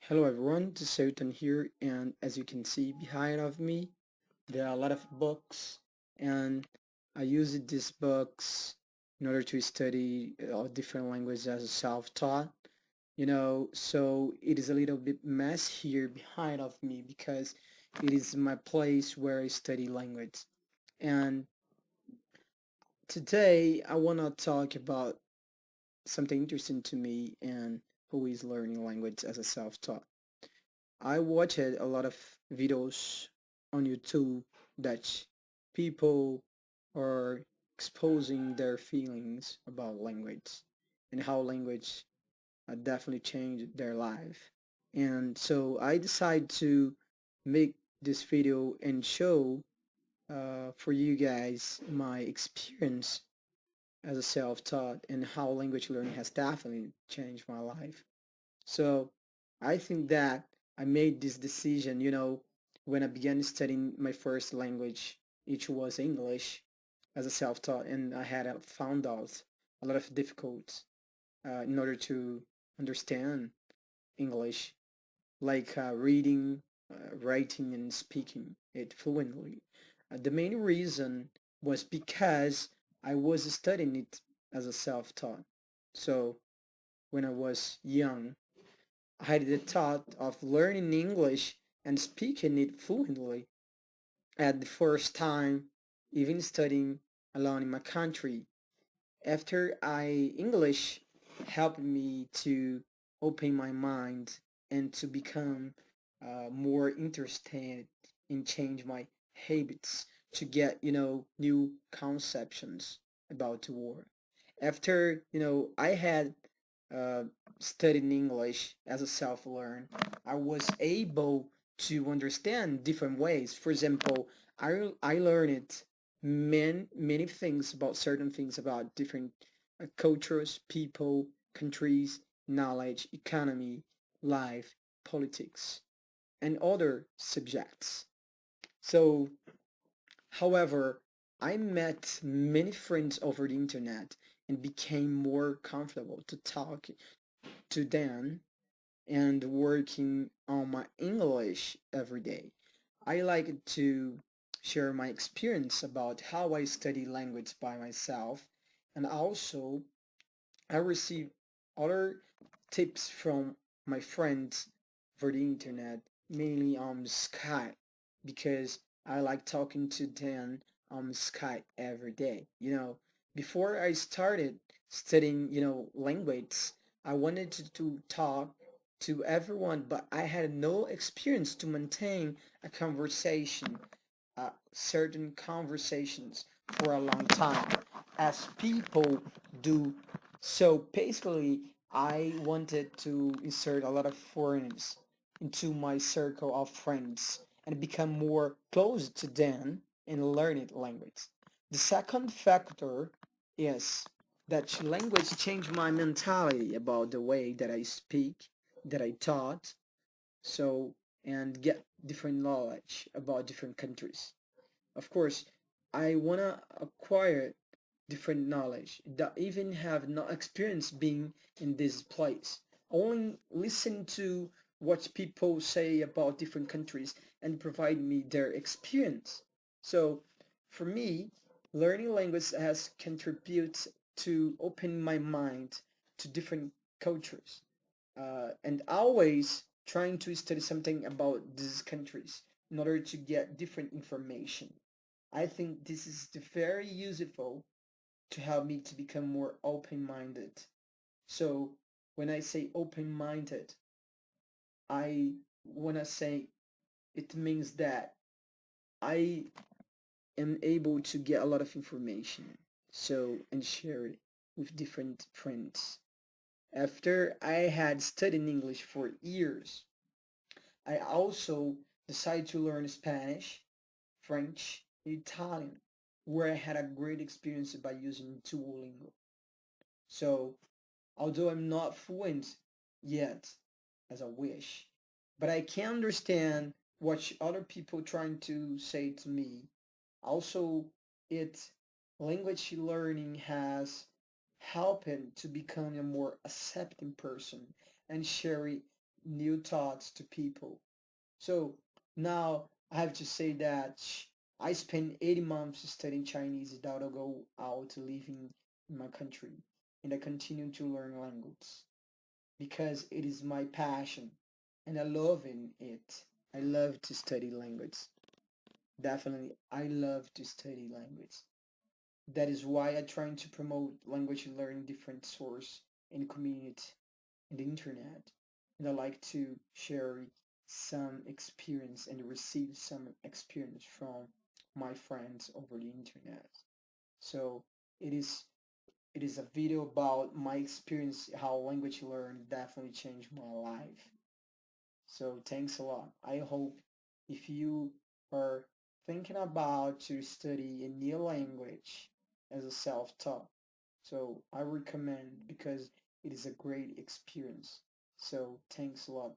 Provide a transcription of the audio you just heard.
Hello everyone, this is Sultan here, and as you can see behind of me, there are a lot of books, and I use these books in order to study different languages as a self-taught. So it is a little bit mess here behind of me because it is my place where I study language. And today I want to talk about something interesting to me and who is learning language as a self-taught. I watched a lot of videos on YouTube that people are exposing their feelings about language and how language definitely changed their life. And so I decided to make this video and show for you guys my experience as a self-taught and how language learning has definitely changed my life. So I think that I made this decision, when I began studying my first language, which was English, as a self-taught, and I had found out a lot of difficulties in order to understand English, like reading, writing, and speaking it fluently. The main reason was because I was studying it as a self-taught. So when I was young, I had the thought of learning English and speaking it fluently at the first time, even studying alone in my country. After English helped me to open my mind and to become more interested in change my habits to get, new conceptions about the world. After, I had uh, studied English as a self-learn, I was able to understand different ways. For example, I learned many things about certain things about different cultures, people, countries, knowledge, economy, life, politics, and other subjects. So, however, I met many friends over the internet and became more comfortable to talk to them and working on my English every day. I like to share my experience about how I study language by myself, and also I receive other tips from my friends for the internet, mainly on Skype, because I like talking to them on Skype every day. Before I started studying, language, I wanted to talk to everyone, but I had no experience to maintain a conversation, certain conversations for a long time, as people do. So basically, I wanted to insert a lot of foreigners into my circle of friends and become more close to them and learn it language. The second factor is that language changed my mentality about the way that I speak, that I taught, so and get different knowledge about different countries. Of course, I wanna acquire different knowledge that even have no experience being in this place. Only listen to what people say about different countries and provide me their experience. So for me, learning language has contributed to open my mind to different cultures and always trying to study something about these countries in order to get different information. I think this is very useful to help me to become more open-minded. So when I say open-minded, I want to say it means that I am able to get a lot of information, so and share it with different friends. After I had studied English for years, I also decided to learn Spanish, French, and Italian, where I had a great experience by using Duolingo. So although I'm not fluent yet, as I wish, but I can understand what other people trying to say to me. Also, it language learning has helped to become a more accepting person and share new thoughts to people. So now I have to say that I spent 80 months studying Chinese without a go out living in my country, and I continue to learn language because it is my passion and I love in it. I love to study language. Definitely, I love to study language. That is why I'm trying to promote language learning different source and community in the internet. And I like to share some experience and receive some experience from my friends over the internet. So it is it is a video about my experience how language learning definitely changed my life. So thanks a lot. I hope if you are thinking about to study a new language as a self-taught, so I recommend because it is a great experience. So thanks a lot.